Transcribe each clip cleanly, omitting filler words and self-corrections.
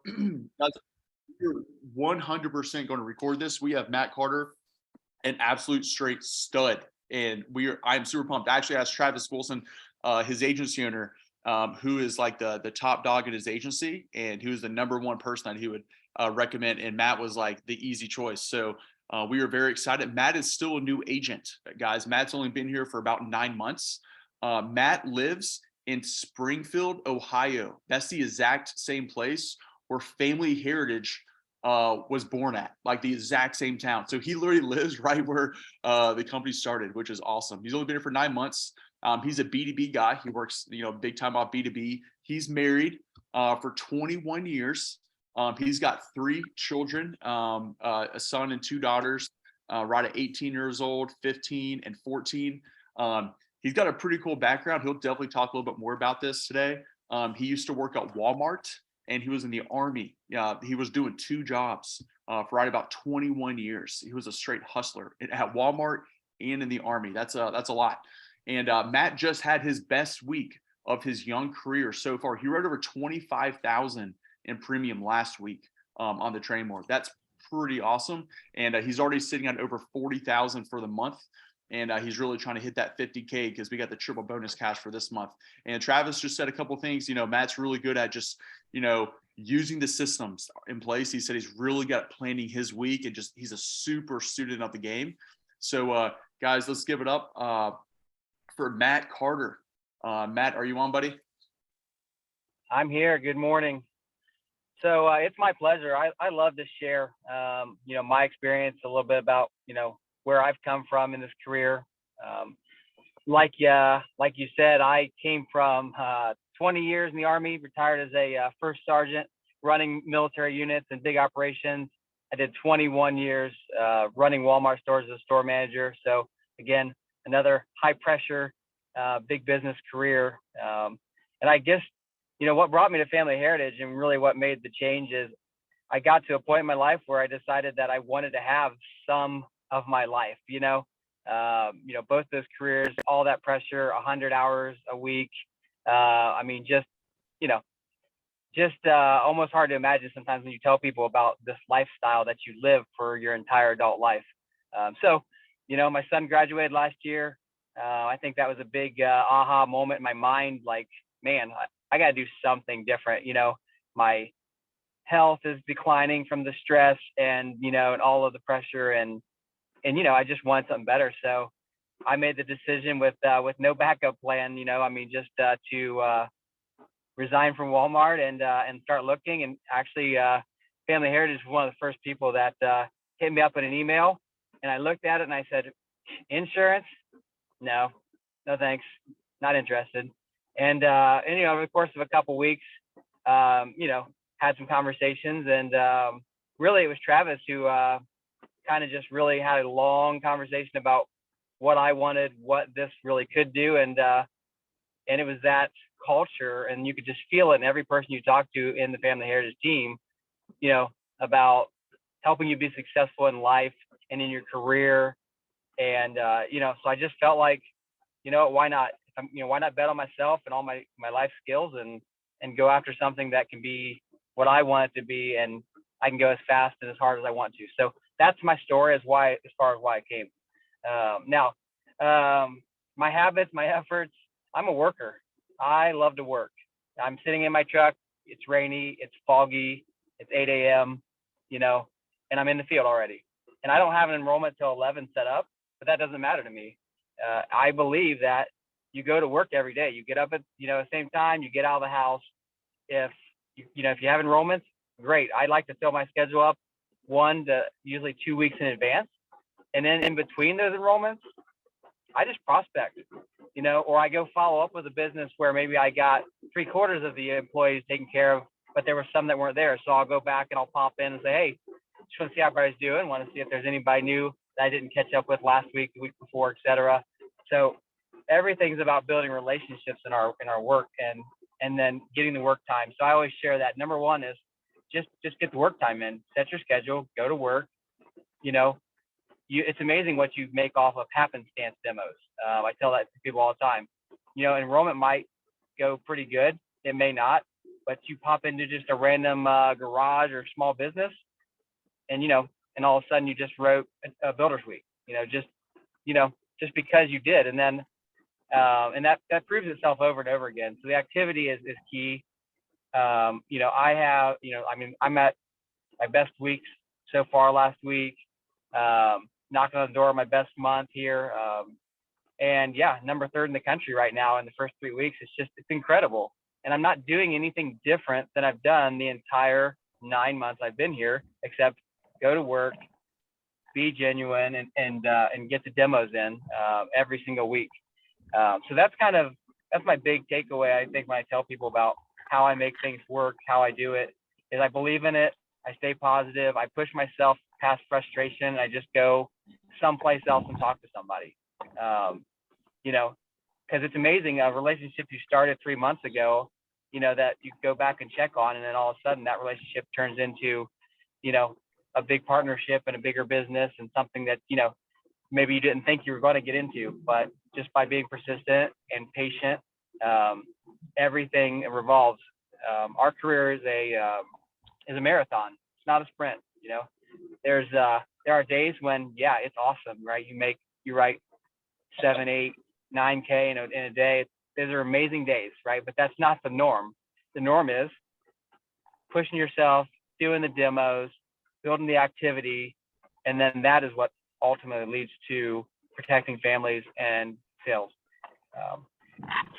Guys, we're 100% going to record this. We have Matt Carter, an absolute straight stud, and I'm super pumped. I actually asked Travis Wilson, his agency owner, who is like the top dog in his agency, and who is the number one person that he would recommend. And Matt was like the easy choice. So we are very excited. Matt is still a new agent, guys. Matt's only been here for about 9 months. Matt lives in Springfield, Ohio. That's the exact same place where Family Heritage was born at, like the exact same town. So he literally lives right where the company started, which is awesome. He's only been here for 9 months. He's a B2B guy. He works, big time off B2B. He's married for 21 years. He's got 3 children, a son and 2 daughters, right at 18 years old, 15 and 14. He's got a pretty cool background. He'll definitely talk a little bit more about this today. He used to work at Walmart, and he was in the Army. He was doing 2 jobs for right about 21 years. He was a straight hustler at Walmart and in the Army. That's a lot. And Matt just had his best week of his young career so far. He wrote over 25,000 in premium last week on the Train More. That's pretty awesome. And he's already sitting at over 40,000 for the month. And he's really trying to hit that 50K because we got the triple bonus cash for this month. And Travis just said a couple of things. Matt's really good at just, using the systems in place. He said he's really good at planning his week, and he's a super student of the game. So guys, let's give it up for Matt Carter. Matt, are you on, buddy? I'm here. Good morning. So it's my pleasure. I love to share, my experience, a little bit about, where I've come from in this career. Like you said, I came from 20 years in the Army, retired as a first sergeant, running military units and big operations. I did 21 years running Walmart stores as a store manager. So again, another high pressure, big business career. And I guess, what brought me to Family Heritage and really what made the change is I got to a point in my life where I decided that I wanted to have some of my life, both those careers, all that pressure, 100 hours a week. Almost hard to imagine sometimes when you tell people about this lifestyle that you live for your entire adult life. My son graduated last year. I think that was a big aha moment in my mind. Like, man, I got to do something different. My health is declining from the stress and all of the pressure, and I just wanted something better. So I made the decision with no backup plan, to resign from Walmart and start looking. And actually, Family Heritage was one of the first people that hit me up in an email, and I looked at it and I said, insurance? No thanks, not interested. And over the course of a couple weeks, had some conversations, and really it was Travis who kind of just really had a long conversation about what I wanted, what this really could do, and it was that culture, and you could just feel it in every person you talk to in the Family Heritage team, about helping you be successful in life and in your career. And so I just felt like, why not? Why not bet on myself and all my life skills and go after something that can be what I want it to be, and I can go as fast and as hard as I want to. So that's my story as far as why I came. My habits, my efforts, I'm a worker. I love to work. I'm sitting in my truck. It's rainy, it's foggy, it's 8 a.m., and I'm in the field already. And I don't have an enrollment till 11 set up, but that doesn't matter to me. I believe that you go to work every day. You get up at, the same time, you get out of the house. If you have enrollments, great. I like to fill my schedule up 1 to usually 2 weeks in advance. And then in between those enrollments, I just prospect, or I go follow up with a business where maybe I got 3/4 of the employees taken care of, but there were some that weren't there. So I'll go back and I'll pop in and say, hey, just want to see how everybody's doing. Want to see if there's anybody new that I didn't catch up with last week, the week before, et cetera. So everything's about building relationships in our work and then getting the work time. So I always share that. Number one is just get the work time in, set your schedule, go to work. It's amazing what you make off of happenstance demos. I tell that to people all the time. Enrollment might go pretty good. It may not. but you pop into just a random garage or small business, and and all of a sudden you just wrote a builder's week, just because you did. And then and that proves itself over and over again. So the activity is key. I have, I'm at my best weeks so far last week, knocking on the door of my best month here. And yeah, number 3rd in the country right now in the first 3 weeks. It's incredible. And I'm not doing anything different than I've done the entire 9 months I've been here, except go to work, be genuine, and get the demos in every single week. So that's my big takeaway. I think when I tell people about how I make things work, how I do it, is I believe in it. I stay positive. I push myself past frustration. I just go someplace else and talk to somebody. Because it's amazing, a relationship you started 3 months ago, that you go back and check on, and then all of a sudden that relationship turns into, a big partnership and a bigger business, and something that, maybe you didn't think you were going to get into, but just by being persistent and patient, everything revolves. Our career is a marathon. It's not a sprint. There are days when, yeah, it's awesome, right? You write 7, 8, 9K in a day. Those are amazing days, right? But that's not the norm. The norm is pushing yourself, doing the demos, building the activity, and then that is what ultimately leads to protecting families and sales.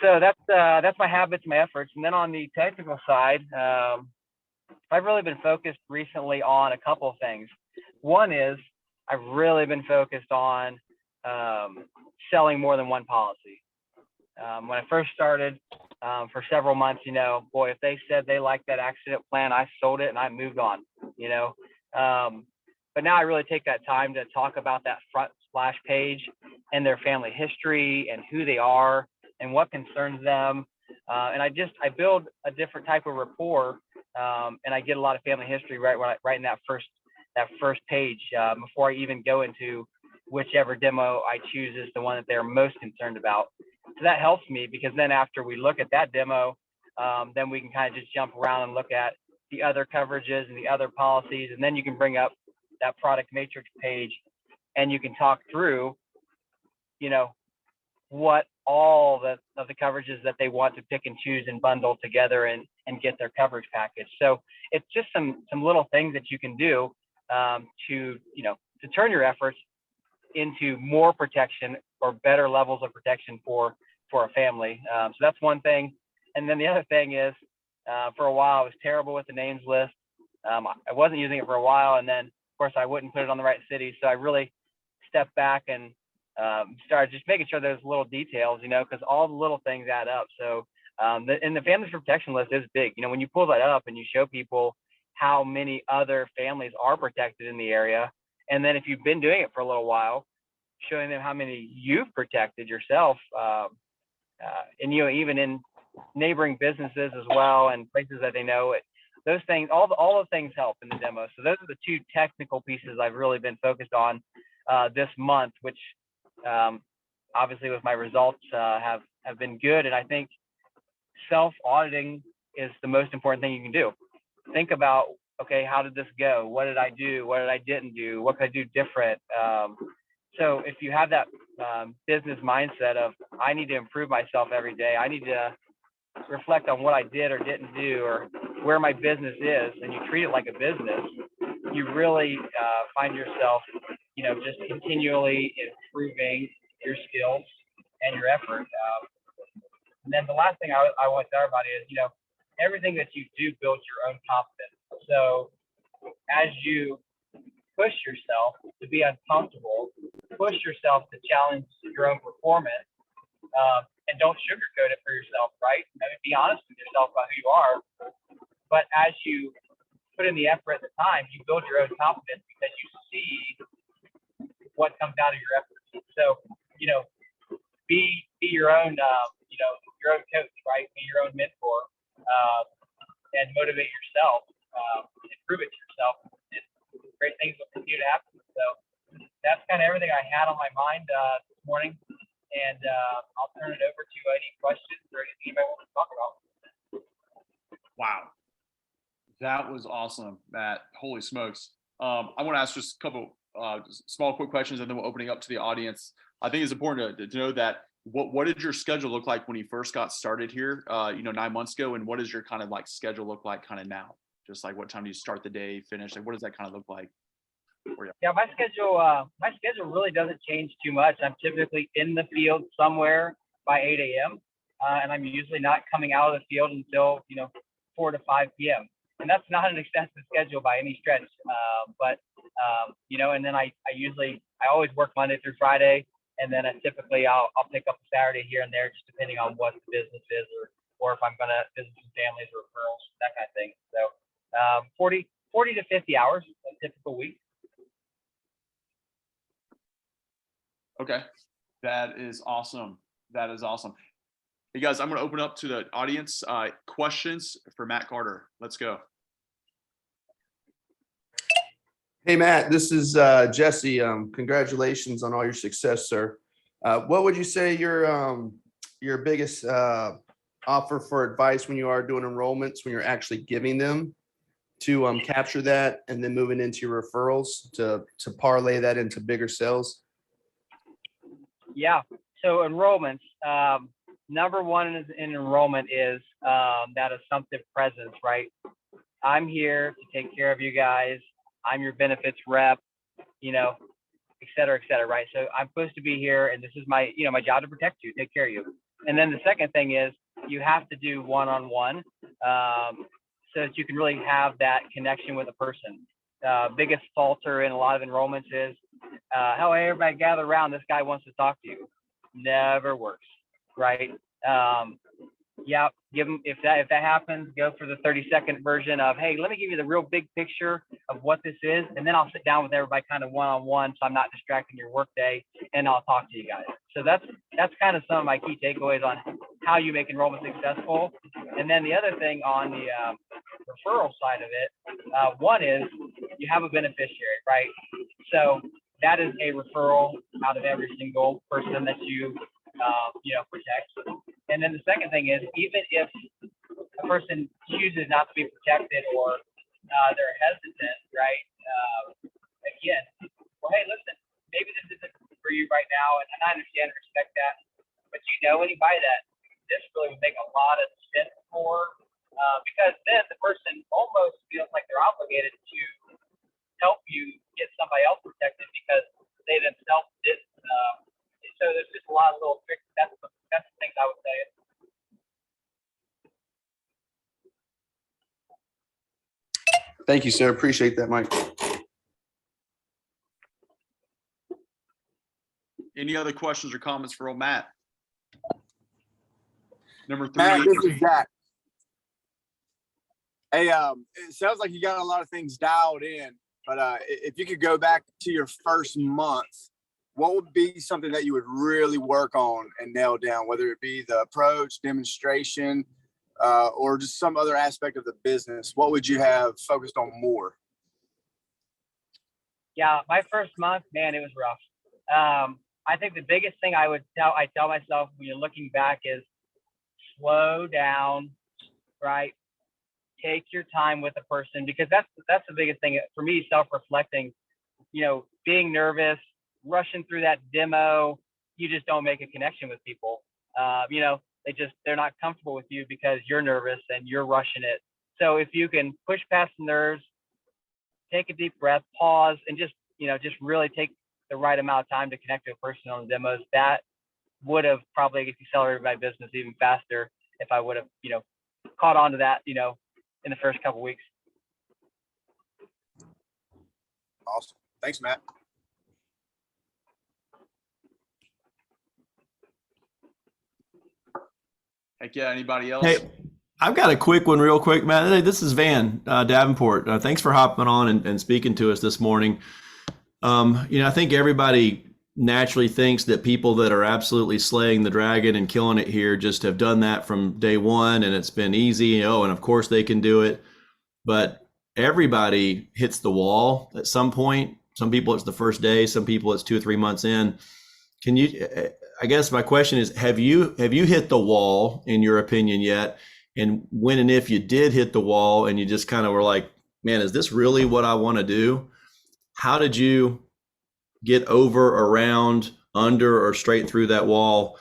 So that's my habits, my efforts. And then on the technical side, I've really been focused recently on a couple of things. One is I've really been focused on selling more than one policy. When I first started, for several months, if they said they liked that accident plan, I sold it and I moved on, but now I really take that time to talk about that front splash page and their family history and who they are and what concerns them. And I build a different type of rapport, and I get a lot of family history right in that first page, before I even go into whichever demo I choose is the one that they're most concerned about. So that helps me, because then after we look at that demo, then we can kind of just jump around and look at the other coverages and the other policies. And then you can bring up that product matrix page and you can talk through, what all of the coverages that they want to pick and choose and bundle together and get their coverage package. So it's just some little things that you can do to turn your efforts into more protection or better levels of protection for a family. So that's one thing. And then the other thing is, for a while I was terrible with the names list. I wasn't using it for a while, and then of course I wouldn't put it on the right city. So I really stepped back and started just making sure there's little details, because all the little things add up. So and the Families for Protection list is big. When you pull that up and you show people how many other families are protected in the area, and then if you've been doing it for a little while, showing them how many you've protected yourself, and even in neighboring businesses as well and places that they know it. Those things, all those things help in the demo. So those are the two technical pieces I've really been focused on this month, which obviously with my results have been good. And I think self-auditing is the most important thing you can do. Think about, okay, how did this go? What did I do? What did I didn't do? What could I do different? So if you have that business mindset of, I need to improve myself every day, I need to reflect on what I did or didn't do, or where my business is, and you treat it like a business, you really find yourself, just continually improving your skills and your effort. And then the last thing I want to tell everybody is, everything that you do builds your own confidence. So as you push yourself to be uncomfortable, push yourself to challenge your own performance, and don't sugarcoat it for yourself, right? Be honest with yourself about who you are. But as you put in the effort at the time, you build your own confidence because you see what comes out of your efforts. So, be your own, your own coach, right? Be your own mentor, and motivate yourself, and prove it to yourself. And great things will continue to happen. So that's kind of everything I had on my mind this morning. And I'll turn it over to any questions or anything anybody wants to talk about. Wow. That was awesome, Matt. Holy smokes. I want to ask just a couple small quick questions and then we're opening up to the audience. I think it's important to know that what did your schedule look like when you first got started here, 9 months ago? And what does your kind of like schedule look like kind of now? Just like what time do you start the day, finish? Like what does that kind of look like for you? Yeah, my schedule really doesn't change too much. I'm typically in the field somewhere by 8 a.m. And I'm usually not coming out of the field until 4 to 5 p.m. And that's not an extensive schedule by any stretch. And then I always work Monday through Friday, and then typically I'll pick up a Saturday here and there, just depending on what the business is, or if I'm gonna visit some families or referrals, that kind of thing. So 40 to 50 hours a typical week. Okay. That is awesome. That is awesome. Hey guys, I'm going to open up to the audience. Questions for Matt Carter. Let's go. Hey, Matt, this is Jesse. Congratulations on all your success, sir. What would you say your biggest offer for advice when you are doing enrollments, when you're actually giving them to capture that and then moving into your referrals to parlay that into bigger sales? Yeah. So enrollments, number one in enrollment is that assumptive presence, right? I'm here to take care of you guys. I'm your benefits rep, et cetera, right? So I'm supposed to be here, and this is my job to protect you, take care of you. And then the second thing is you have to do one-on-one so that you can really have that connection with a person. Biggest falter in a lot of enrollments is, how everybody gather around, this guy wants to talk to you. Never works, right? Yeah, give them, if that happens, go for the 30-second version of, hey, let me give you the real big picture of what this is, and then I'll sit down with everybody kind of one-on-one, so I'm not distracting your workday, and I'll talk to you guys. So that's kind of some of my key takeaways on how you make enrollment successful. And then the other thing on the referral side of it, one is you have a beneficiary, right? So that is a referral out of every single person that you protect. And then the second thing is, even if a person chooses not to be protected or they're hesitant, right? Again, well, hey, listen, maybe this isn't for you right now, and I understand and respect that. But anybody that this really would make a lot of sense for, because then the person almost feels like they're obligated to help you get somebody else protected because they themselves didn't. So there's just a lot of little tricks. That's the things I would say. Thank you, sir. Appreciate that, Mike. Any other questions or comments for old Matt? Number 3. Matt, this is Zach. Hey, it sounds like you got a lot of things dialed in, but if you could go back to your first month, what would be something that you would really work on and nail down, whether it be the approach, demonstration, or just some other aspect of the business? What would you have focused on more? Yeah, my first month, man, it was rough. I think the biggest thing I tell myself when you're looking back is slow down, right? Take your time with a person, because that's the biggest thing for me, self-reflecting, being nervous, rushing through that demo, you just don't make a connection with people. They're not comfortable with you because you're nervous and you're rushing it. So if you can push past the nerves, take a deep breath, pause, and just really take the right amount of time to connect to a person on the demos, that would have probably accelerated my business even faster if I would have, caught on to that, in the first couple of weeks. Awesome. Thanks, Matt. Heck yeah. Anybody else? Hey, I've got a quick one real quick, Matt. Hey, this is Van Davenport. Thanks for hopping on and speaking to us this morning. I think everybody naturally thinks that people that are absolutely slaying the dragon and killing it here just have done that from day one and it's been easy. And of course they can do it. But everybody hits the wall at some point. Some people it's the first day, some people it's 2 or 3 months in. I guess my question is, have you hit the wall in your opinion yet? And when and if you did hit the wall and you just kind of were like, man, is this really what I want to do? How did you get over, around, under, or straight through that wall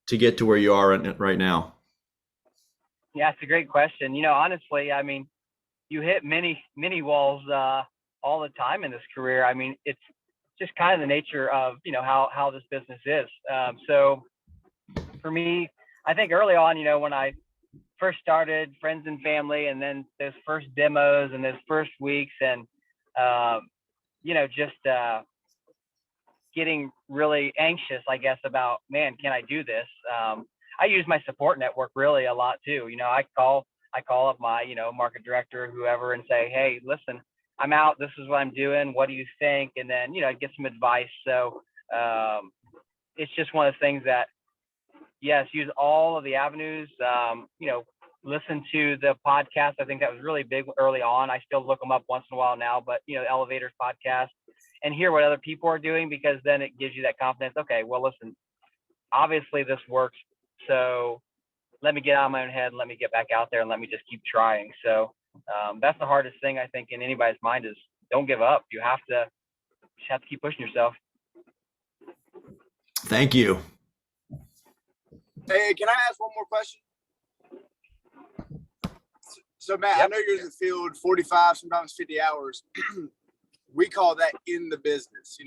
to get to where you are right now? Yeah, it's a great question. Honestly, I mean, you hit many walls all the time in this career. I mean, it's just kind of the nature of how this business is. So for me, I think early on, when I first started, friends and family, and then those first demos and those first weeks, and just getting really anxious, I guess, about, man, can I do this? I use my support network really a lot too. I call up my, market director, whoever, and say, hey, listen, I'm out. This is what I'm doing. What do you think? And then, get some advice. So it's just one of the things that, yes, use all of the avenues. Listen to the podcast. I think that was really big early on. I still look them up once in a while now, but Elevators podcast, and hear what other people are doing, because then it gives you that confidence. Okay, well, listen, obviously this works. So let me get out of my own head and let me get back out there and let me just keep trying. So that's the hardest thing, I think, in anybody's mind, is don't give up. You just have to keep pushing yourself. Thank you. Hey, can I ask one more question? So Matt, Yep. I know you're in the field 45, sometimes 50 hours. We call that in the business,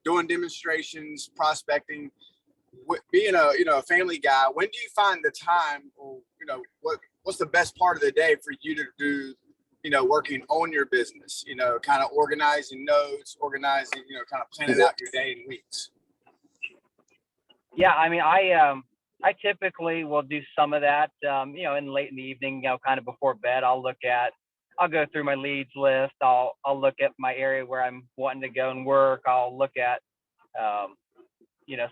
doing demonstrations, prospecting, being a family guy. When do you find the time, or, what's the best part of the day for you to do, working on your business, kind of organizing notes, organizing, kind of planning out your day and weeks? Yeah, I mean, I typically will do some of that, in late in the evening, kind of before bed. I'll go through my leads list. I'll look at my area where I'm wanting to go and work. I'll look at,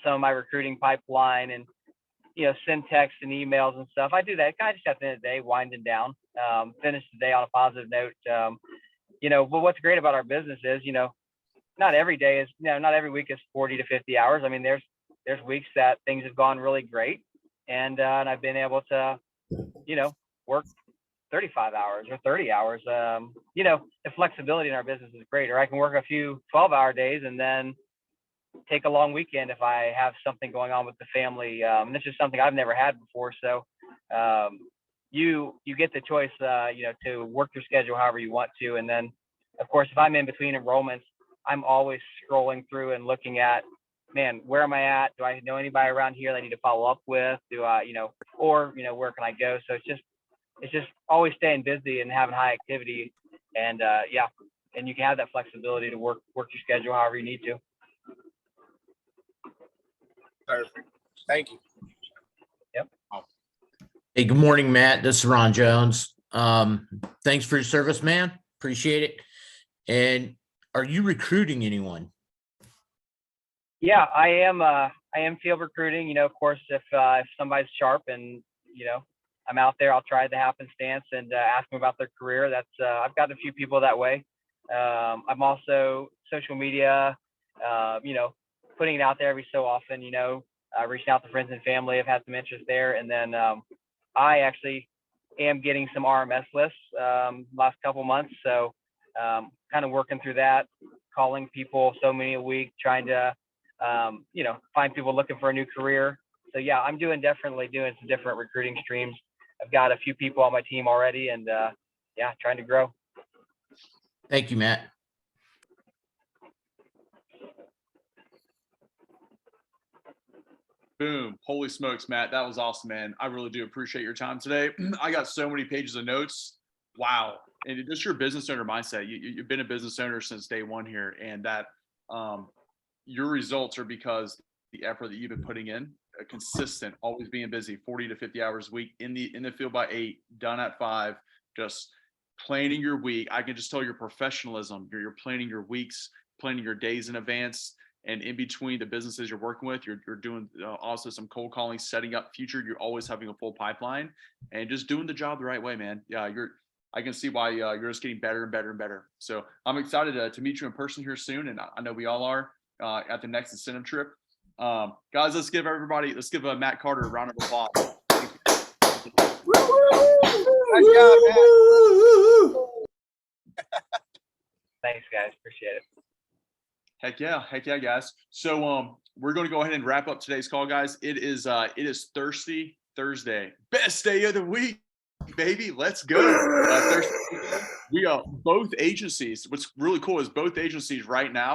some of my recruiting pipeline, and, send texts and emails and stuff. I do that kind of just at the end of the day, winding down, finish the day on a positive note. But what's great about our business is, not every day is, not every week is 40 to 50 hours. I mean, there's weeks that things have gone really great, and I've been able to, work 35 hours or 30 hours. The flexibility in our business is great. Or I can work a few 12-hour days and then take a long weekend if I have something going on with the family. And this is something I've never had before. So you get the choice, to work your schedule however you want to. And then, of course, if I'm in between enrollments, I'm always scrolling through and looking at, man, where am I at? Do I know anybody around here that I need to follow up with? Do I, or, where can I go? So it's just always staying busy and having high activity. And and you can have that flexibility to work your schedule however you need to. Perfect. Thank you. Yep. Hey, good morning, Matt. This is Ron Jones. Thanks for your service, man. Appreciate it. And are you recruiting anyone? Yeah, I am field recruiting. Of course, if somebody's sharp and, I'm out there, I'll try the happenstance and ask them about their career. That's I've got a few people that way. I'm also social media, putting it out there every so often, reaching out to friends and family. I've had some interest there. And then I actually am getting some RMS lists last couple months. So kind of working through that, calling people so many a week, trying to, find people looking for a new career. So yeah, I'm definitely doing some different recruiting streams. I've got a few people on my team already, and trying to grow. Thank you, Matt. Boom. Holy smokes, Matt. That was awesome, man. I really do appreciate your time today. I got so many pages of notes. Wow. And just your business owner mindset. You've been a business owner since day one here, and that your results are because the effort that you've been putting in, consistent, always being busy, 40 to 50 hours a week in the field by 8, done at 5, just planning your week. I can just tell your professionalism. You're planning your weeks, planning your days in advance. And in between the businesses you're working with, you're doing also some cold calling, setting up future. You're always having a full pipeline and just doing the job the right way, man. Yeah, I can see why you're just getting better and better and better. So I'm excited to meet you in person here soon, and I know we all are at the next incentive trip. Guys, let's give Matt Carter a round of applause. Nice job, Matt. Thanks, guys. Appreciate it. Heck yeah, guys. So we're going to go ahead and wrap up today's call, guys. It is Thirsty Thursday, best day of the week, baby. Let's go. Thursday, we are both agencies. What's really cool is both agencies right now